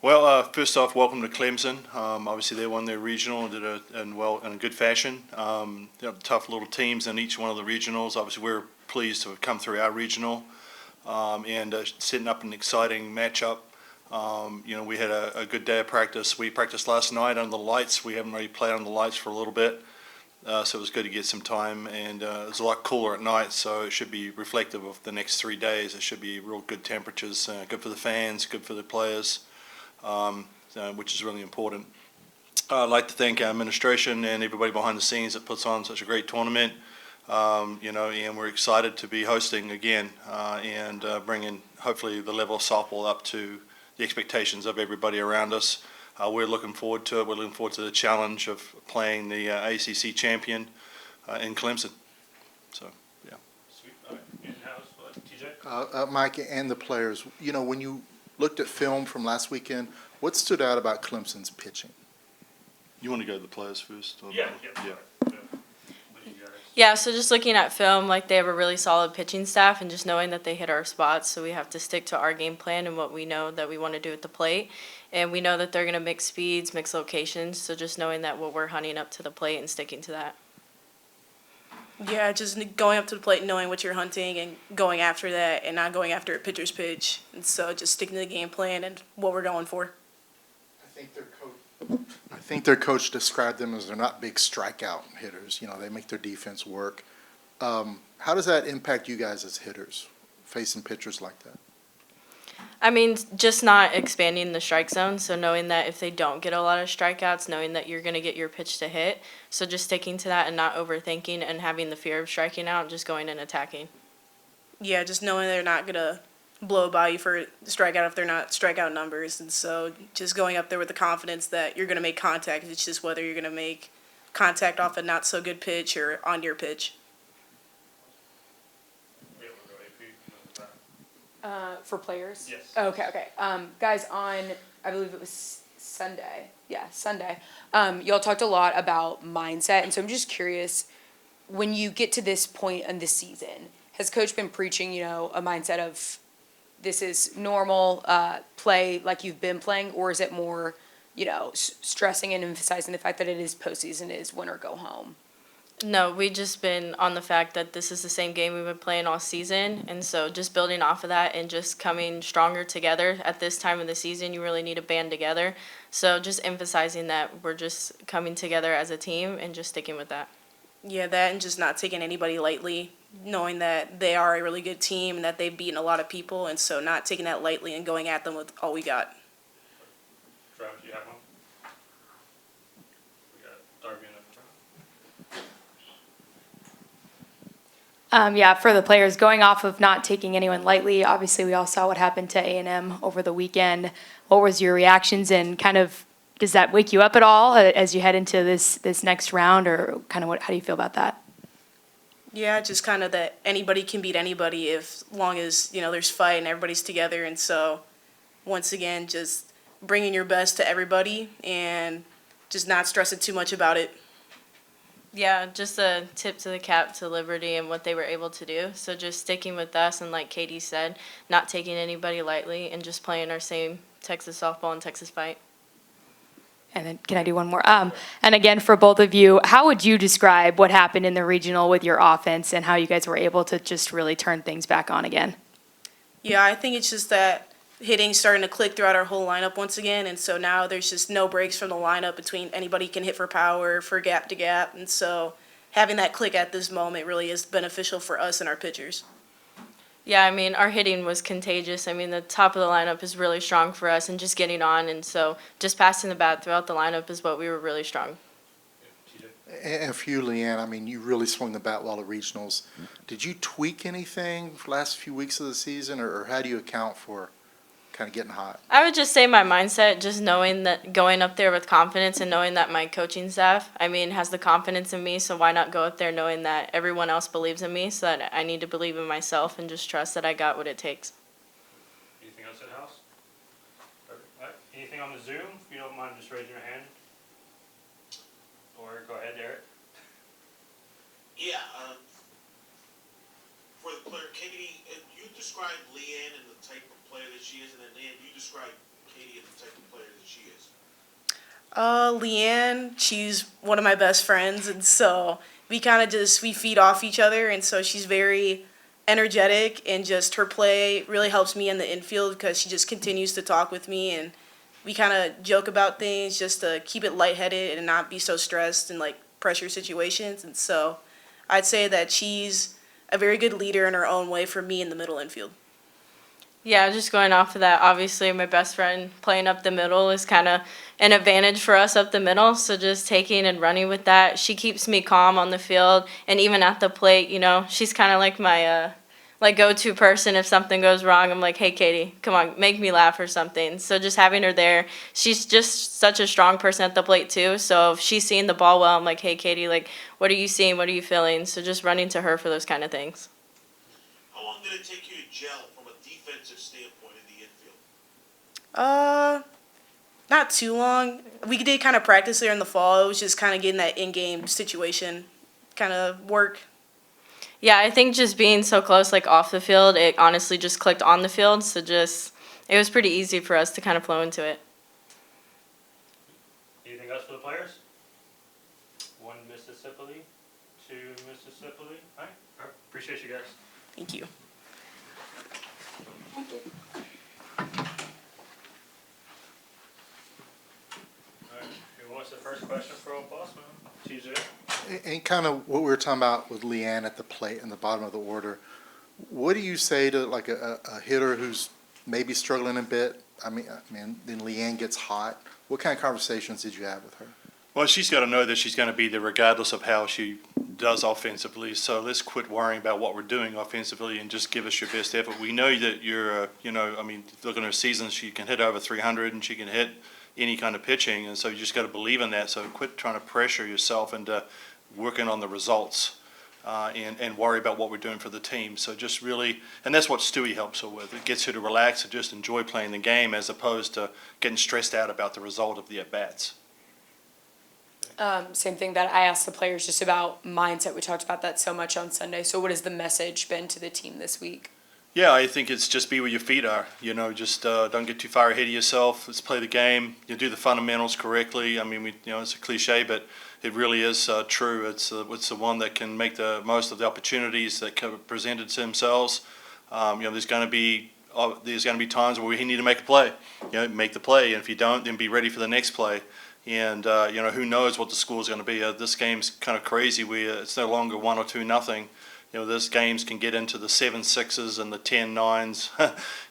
Well, first off, welcome to Clemson. Obviously, they won their regional and did it in a good fashion. Tough little teams in each one of the regionals. Obviously, we're pleased to have come through our regional and setting up an exciting matchup. We had a good day of practice. We practiced last night under the lights. We haven't really played under the lights for a little bit, so it was good to get some time. And it was a lot cooler at night, so it should be reflective of the next 3 days. It should be real good temperatures, good for the fans, good for the players. Which is really important. I'd like to thank our administration and everybody behind the scenes that puts on such a great tournament. And we're excited to be hosting again and bringing hopefully the level of softball up to the expectations of everybody around us. We're looking forward to it. We're looking forward to the challenge of playing the ACC champion in Clemson. So, yeah. Sweet. All right. In-house, TJ? Mike and the players, when you looked at film from last weekend, what stood out about Clemson's pitching? You want to go to the players first? Yeah. Yeah, so just looking at film, they have a really solid pitching staff, and just knowing that they hit our spots, so we have to stick to our game plan and what we know that we want to do at the plate. And we know that they're going to mix speeds, mix locations, so just knowing that what we're hunting up to the plate and sticking to that. Yeah, just going up to the plate and knowing what you're hunting and going after that and not going after a pitcher's pitch. And so just sticking to the game plan and what we're going for. I think their coach described them as they're not big strikeout hitters. They make their defense work. How does that impact you guys as hitters, facing pitchers like that? I mean, just not expanding the strike zone, so knowing that if they don't get a lot of strikeouts, knowing that you're going to get your pitch to hit. So just sticking to that and not overthinking and having the fear of striking out, just going and attacking. Yeah, just knowing they're not going to blow by you for strikeout if they're not strikeout numbers. And so just going up there with the confidence that you're going to make contact. It's just whether you're going to make contact off a not so good pitch or on your pitch. For players? Yes. Okay. Guys, on, I believe it was Sunday. Yeah, Sunday. Y'all talked a lot about mindset, and so I'm just curious, when you get to this point in the season, has Coach been preaching, a mindset of this is normal, play like you've been playing, or is it more, stressing and emphasizing the fact that it is postseason, it is win or go home? No, we just been on the fact that this is the same game we've been playing all season, and so just building off of that and just coming stronger together. At this time of the season, you really need to band together. So just emphasizing that we're just coming together as a team and just sticking with that. Yeah, that and just not taking anybody lightly, knowing that they are a really good team and that they've beaten a lot of people, and so not taking that lightly and going at them with all we got. Travis, you have one? We got Darby in the front. Yeah, for the players, going off of not taking anyone lightly, obviously we all saw what happened to A&M over the weekend. What was your reactions, and kind of does that wake you up at all as you head into this next round, or kind of how do you feel about that? Yeah, just kind of that anybody can beat anybody as long as, there's fight and everybody's together. And so, once again, just bringing your best to everybody and just not stressing too much about it. Yeah, just a tip to the cap to Liberty and what they were able to do. So just sticking with us and, like Katie said, not taking anybody lightly and just playing our same Texas softball and Texas fight. And then can I do one more? And again, for both of you, how would you describe what happened in the regional with your offense and how you guys were able to just really turn things back on again? Yeah, I think it's just that hitting starting to click throughout our whole lineup once again, and so now there's just no breaks from the lineup between anybody can hit for power, for gap to gap, and so having that click at this moment really is beneficial for us and our pitchers. Yeah, I mean, our hitting was contagious. I mean, the top of the lineup is really strong for us and just getting on, and so just passing the bat throughout the lineup is what we were really strong. And for you, Leanne, you really swung the bat well at regionals. Did you tweak anything for the last few weeks of the season, or how do you account for kind of getting hot? I would just say my mindset, just knowing that going up there with confidence and knowing that my coaching staff, has the confidence in me, so why not go up there knowing that everyone else believes in me, so that I need to believe in myself and just trust that I got what it takes. Anything else in-house? Anything on the Zoom? If you don't mind, just raise your hand. Or go ahead, Eric. Yeah, for the player, Katie, you described Leanne and the type of player that she is, and then Leanne, you described Katie and the type of player Leanne, she's one of my best friends, and so we kind of we feed off each other, and so she's very energetic, and just her play really helps me in the infield because she just continues to talk with me, and we kind of joke about things just to keep it lightheaded and not be so stressed in like pressure situations, and so I'd say that she's a very good leader in her own way for me in the middle infield. Yeah, just going off of that, obviously my best friend playing up the middle is kind of an advantage for us up the middle. So just taking and running with that, she keeps me calm on the field, and even at the plate, she's kind of like my like go-to person. If something goes wrong, I'm like, hey Katie, come on, make me laugh or something. So just having her there, she's just such a strong person at the plate too. So if she's seeing the ball well, I'm like, hey Katie, like, what are you seeing? What are you feeling? So just running to her for those kind of things. How long did it take you to gel from a defensive standpoint in the infield? Not too long. We did kind of practice there in the fall. It was just kind of getting that in-game situation kind of work. Yeah, I think just being so close, like off the field, it honestly just clicked on the field. So it was pretty easy for us to kind of flow into it. Anything else for the players? One Mississippi, two Mississippi. All right. Appreciate you guys. Thank you. All right. Who wants the first question for old Bossman? TJ. And kind of what we were talking about with Leanne at the plate in the bottom of the order, what do you say to like a hitter who's maybe struggling a bit? I mean, then Leanne gets hot. What kind of conversations did you have with her? Well, she's got to know that she's going to be there regardless of how she does offensively. So let's quit worrying about what we're doing offensively and just give us your best effort. We know that you're, looking at her season, she can hit over 300 and she can hit any kind of pitching. And so you just got to believe in that. So quit trying to pressure yourself into working on the results and worry about what we're doing for the team. So just really, and that's what Stewie helps her with. It gets her to relax and just enjoy playing the game as opposed to getting stressed out about the result of the at-bats. Same thing that I asked the players just about mindset. We talked about that so much on Sunday. So what has the message been to the team this week? Yeah, I think it's just be where your feet are. Just don't get too far ahead of yourself. Let's play the game. You do the fundamentals correctly. I mean, it's a cliche, but it really is true. It's the one that can make the most of the opportunities that presented to themselves. There's going to be times where we need to make a play. Make the play, and if you don't, then be ready for the next play. And who knows what the score is going to be. This game's kind of crazy. It's no longer 1 or 2-0. This games can get into the 7-6s and the 10-9s.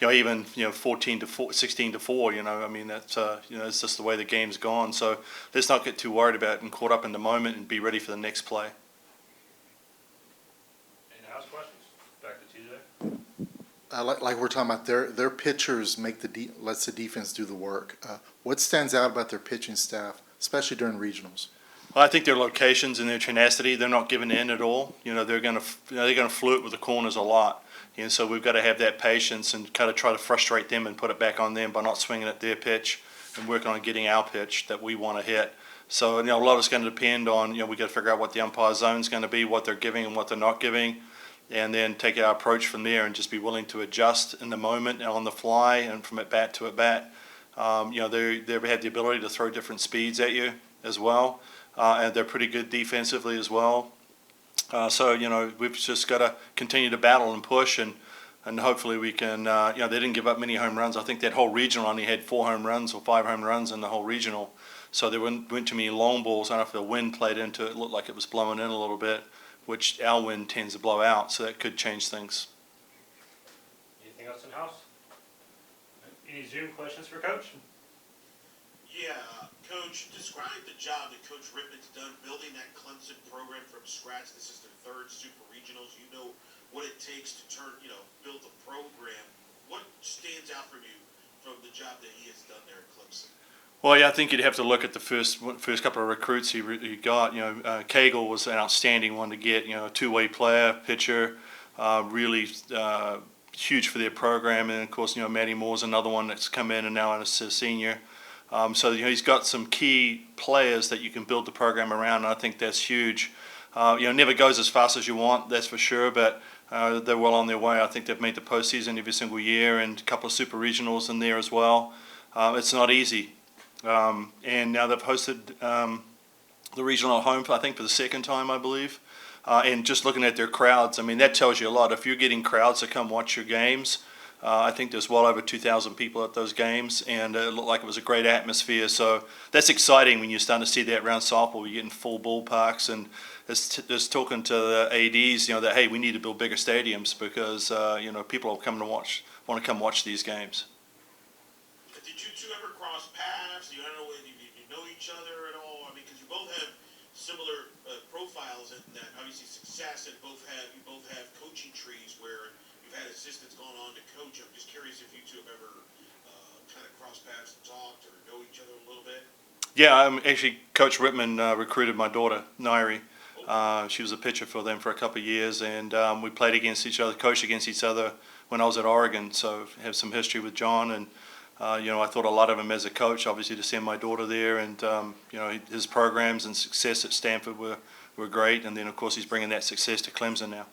Even 14-4, 16-4. That's it's just the way the game's gone. So let's not get too worried about it and caught up in the moment and be ready for the next play. Any house questions? Back to TJ. Like we're talking about, their pitchers lets the defense do the work. What stands out about their pitching staff, especially during regionals? Well, I think their locations and their tenacity, they're not giving in at all. They're going to flirt with the corners a lot. And so we've got to have that patience and kind of try to frustrate them and put it back on them by not swinging at their pitch and working on getting our pitch that we want to hit. So, a lot of it's going to depend on, we got to figure out what the umpire zone's going to be, what they're giving and what they're not giving, and then take our approach from there and just be willing to adjust in the moment and on the fly and from at bat to at bat. They have the ability to throw different speeds at you as well. And they're pretty good defensively as well. So, we've just got to continue to battle and push, and hopefully we can, they didn't give up many home runs. I think that whole regional only had 4 home runs or 5 home runs in the whole regional. So there weren't too many long balls. I don't know if the wind played into it. It looked like it was blowing in a little bit, which our wind tends to blow out, so that could change things. Anything else in house? Any Zoom questions for Coach? Yeah, Coach, describe the job that Coach Rittman's done building that Clemson program from scratch. This is their 3rd Super Regionals. You know what it takes to build a program. What stands out from you from the job that he has done there at Clemson? Well, yeah, I think you'd have to look at the first couple of recruits he got. Cagle was an outstanding one to get. A two-way player, pitcher, really huge for their program. And of course, Matty Moore's another one that's come in and now is a senior. So he's got some key players that you can build the program around, and I think that's huge. Never goes as fast as you want, that's for sure, but they're well on their way. I think they've made the postseason every single year, and a couple of super regionals in there as well. It's not easy. And now they've hosted the regional at home, I think, for the second time, I believe. And just looking at their crowds, I mean, that tells you a lot. If you're getting crowds to come watch your games, I think there's well over 2,000 people at those games, and it looked like it was a great atmosphere. So that's exciting when you're starting to see that around softball. You're getting full ballparks, and it's talking to the ADs, that, hey, we need to build bigger stadiums because, people are coming to want to come watch these games. Did you two ever cross paths? I don't know whether you know each other at all. I mean, because you both have similar profiles in that obviously success, and you both have coaching trees where you've had assistants going on to coach. I'm just curious if you two have ever kind of crossed paths and talked or know each other a little bit. Yeah, actually, Coach Whitman recruited my daughter, Nairi. She was a pitcher for them for a couple of years, and we played against each other, coached against each other when I was at Oregon. So I have some history with John, and I thought a lot of him as a coach. Obviously, to send my daughter there, and his programs and success at Stanford were great. And then, of course, he's bringing that success to Clemson now.